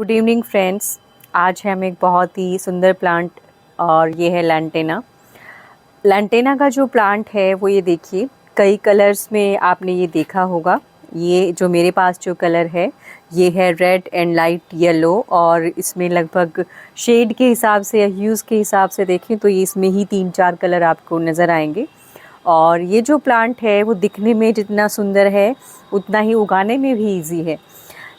Good evening friends. आज हम एक बहुत ही सुंदर प्लांट और ये है लैंटेना। लैंटेना का जो प्लांट है वो ये देखिए, कई कलर्स में आपने ये देखा होगा। ये जो मेरे पास जो कलर है ये है रेड एंड लाइट येलो, और इसमें लगभग शेड के हिसाब से या ह्यूज़ के हिसाब से देखें तो ये इसमें ही 3-4 कलर आपको नज़र आएंगे। और ये जो प्लांट है वो दिखने में जितना सुंदर है उतना ही उगाने में भी ईजी है।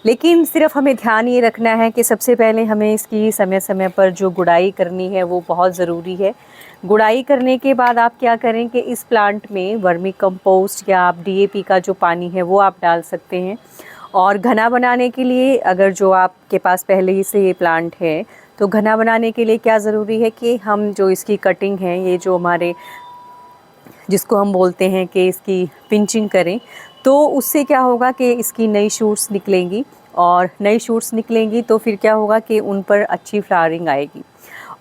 लेकिन सिर्फ हमें ध्यान ये रखना है कि सबसे पहले हमें इसकी समय समय पर जो गुड़ाई करनी है वो बहुत ज़रूरी है। गुड़ाई करने के बाद आप क्या करें कि इस प्लांट में वर्मी कंपोस्ट या आप डीएपी का जो पानी है वो आप डाल सकते हैं। और घना बनाने के लिए, अगर जो आपके पास पहले ही से ये प्लांट है तो घना बनाने के लिए क्या ज़रूरी है कि हम जो इसकी कटिंग है, ये जो हमारे जिसको हम बोलते हैं कि इसकी पिंचिंग करें, तो उससे क्या होगा कि इसकी नई शूट्स निकलेंगी, और नई शूट्स निकलेंगी तो फिर क्या होगा कि उन पर अच्छी फ्लावरिंग आएगी।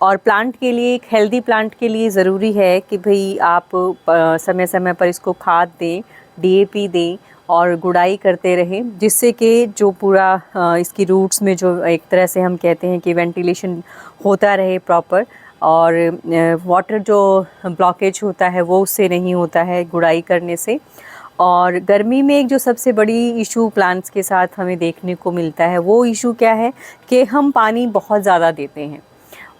और प्लांट के लिए, एक हेल्दी प्लांट के लिए ज़रूरी है कि भाई आप समय समय पर इसको खाद दें, डीएपी दें और गुड़ाई करते रहें, जिससे कि जो पूरा इसकी रूट्स में जो एक तरह से हम कहते हैं कि वेंटिलेशन होता रहे प्रॉपर, और वाटर जो ब्लॉकेज होता है वो उससे नहीं होता है गुड़ाई करने से। और गर्मी में एक जो सबसे बड़ी इशू प्लांट्स के साथ हमें देखने को मिलता है वो इशू क्या है कि हम पानी बहुत ज़्यादा देते हैं,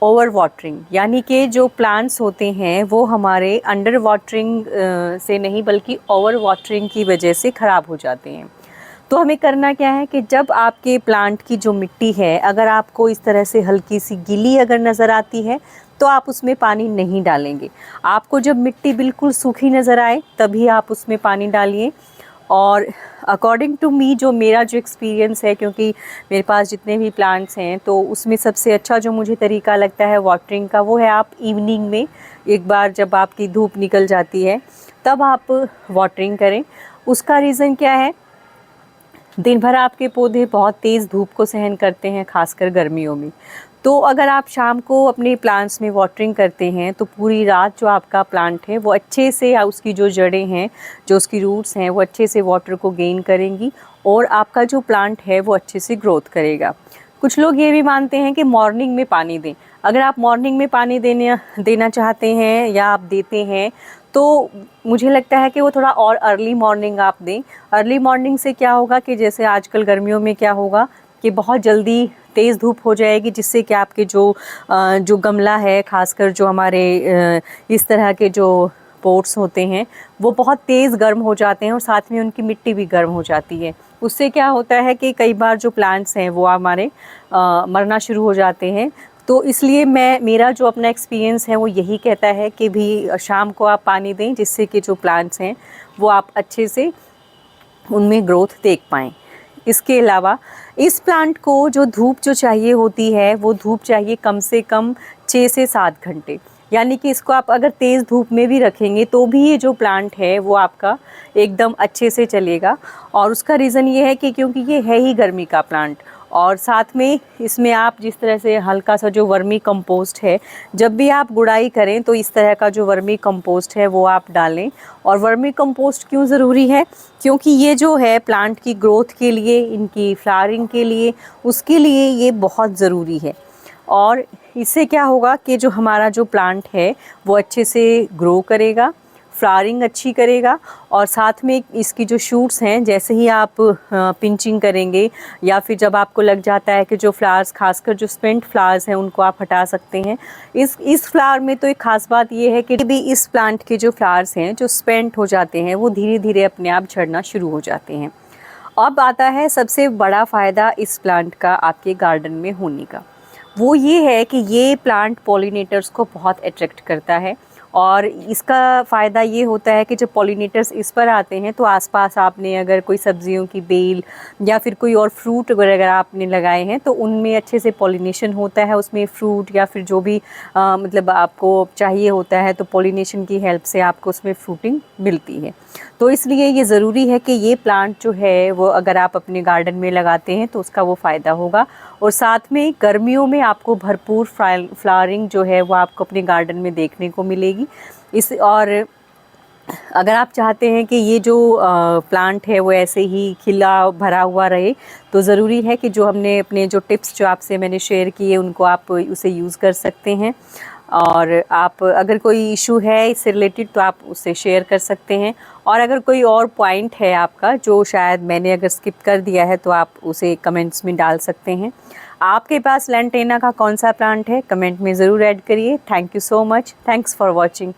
ओवर वाटरिंग। यानी कि जो प्लांट्स होते हैं वो हमारे अंडर वाटरिंग से नहीं बल्कि ओवर वाटरिंग की वजह से ख़राब हो जाते हैं। तो हमें करना क्या है कि जब आपके प्लांट की जो मिट्टी है, अगर आपको इस तरह से हल्की सी गीली अगर नज़र आती है तो आप उसमें पानी नहीं डालेंगे। आपको जब मिट्टी बिल्कुल सूखी नज़र आए तभी आप उसमें पानी डालिए। और अकॉर्डिंग टू मी, जो मेरा जो एक्सपीरियंस है, क्योंकि मेरे पास जितने भी प्लांट्स हैं तो उसमें सबसे अच्छा जो मुझे तरीका लगता है वाटरिंग का वो है आप इवनिंग में एक बार जब आपकी धूप निकल जाती है तब आप वाटरिंग करें। उसका रीज़न क्या है, दिन भर आपके पौधे बहुत तेज़ धूप को सहन करते हैं, खासकर गर्मियों में। तो अगर आप शाम को अपने प्लांट्स में वाटरिंग करते हैं तो पूरी रात जो आपका प्लांट है वो अच्छे से, या उसकी जो जड़ें हैं, जो उसकी रूट्स हैं, वो अच्छे से वाटर को गेन करेंगी और आपका जो प्लांट है वो अच्छे से ग्रोथ करेगा। कुछ लोग ये भी मानते हैं कि मॉर्निंग में पानी दें। अगर आप मॉर्निंग में पानी देना चाहते हैं या आप देते हैं तो मुझे लगता है कि वो थोड़ा और अर्ली मॉर्निंग आप दें। अर्ली मॉर्निंग से क्या होगा कि जैसे आजकल गर्मियों में क्या होगा कि बहुत जल्दी तेज़ धूप हो जाएगी, जिससे कि आपके जो गमला है, खासकर जो हमारे इस तरह के जो पोट्स होते हैं वो बहुत तेज़ गर्म हो जाते हैं और साथ में उनकी मिट्टी भी गर्म हो जाती है। उससे क्या होता है कि कई बार जो प्लांट्स हैं वो हमारे मरना शुरू हो जाते हैं। तो इसलिए मेरा जो अपना एक्सपीरियंस है वो यही कहता है कि भी शाम को आप पानी दें, जिससे कि जो प्लांट्स हैं वो आप अच्छे से उनमें ग्रोथ देख पाएँ। इसके अलावा इस प्लांट को जो धूप जो चाहिए होती है वो धूप चाहिए कम से कम 6 से 7 घंटे। यानी कि इसको आप अगर तेज़ धूप में भी रखेंगे तो भी ये जो प्लांट है वो आपका एकदम अच्छे से चलेगा। और उसका रीज़न ये है कि क्योंकि ये है ही गर्मी का प्लांट, और साथ में इसमें आप जिस तरह से हल्का सा जो वर्मी कंपोस्ट है, जब भी आप गुड़ाई करें तो इस तरह का जो वर्मी कंपोस्ट है वो आप डालें। और वर्मी कंपोस्ट क्यों ज़रूरी है, क्योंकि ये जो है प्लांट की ग्रोथ के लिए, इनकी फ्लावरिंग के लिए, उसके लिए ये बहुत ज़रूरी है। और इससे क्या होगा कि जो हमारा जो प्लांट है वो अच्छे से ग्रो करेगा, फ्लावरिंग अच्छी करेगा, और साथ में इसकी जो शूट्स हैं, जैसे ही आप पिंचिंग करेंगे या फिर जब आपको लग जाता है कि जो फ्लावर्स, खासकर जो स्पेंट फ्लावर्स हैं, उनको आप हटा सकते हैं। इस फ्लावर में तो एक ख़ास बात ये है कि भी इस प्लांट के जो फ्लावर्स हैं जो स्पेंट हो जाते हैं वो धीरे धीरे अपने आप झड़ना शुरू हो जाते हैं। अब आता है सबसे बड़ा फ़ायदा इस प्लांट का आपके गार्डन में होने का, वो ये है कि ये प्लांट पॉलिनेटर्स को अट्रैक्ट करता है। और इसका फ़ायदा ये होता है कि जब पॉलिनेटर्स इस पर आते हैं तो आसपास आपने अगर कोई सब्जियों की बेल या फिर कोई और फ्रूट वगैरह आपने लगाए हैं तो उनमें अच्छे से पॉलिनेशन होता है, उसमें फ्रूट या फिर जो भी मतलब आपको चाहिए होता है, तो पॉलिनेशन की हेल्प से आपको उसमें फ्रूटिंग मिलती है। तो इसलिए ये ज़रूरी है कि ये प्लांट जो है वो अगर आप अपने गार्डन में लगाते हैं तो उसका वो फ़ायदा होगा। और साथ में गर्मियों में आपको भरपूर फ्लावरिंग जो है वो आपको अपने गार्डन में देखने को मिलेगी। और अगर आप चाहते हैं कि ये जो प्लांट है वो ऐसे ही खिला भरा हुआ रहे, तो ज़रूरी है कि जो हमने अपने जो टिप्स जो आपसे मैंने शेयर किए उनको आप उसे यूज़ कर सकते हैं। और आप अगर कोई इशू है इससे रिलेटेड तो आप उससे शेयर कर सकते हैं। और अगर कोई और पॉइंट है आपका जो शायद मैंने अगर स्किप कर दिया है तो आप उसे कमेंट्स में डाल सकते हैं। आपके पास लैंटेना का कौन सा प्लांट है कमेंट में ज़रूर ऐड करिए। Thank you so much. Thanks for watching.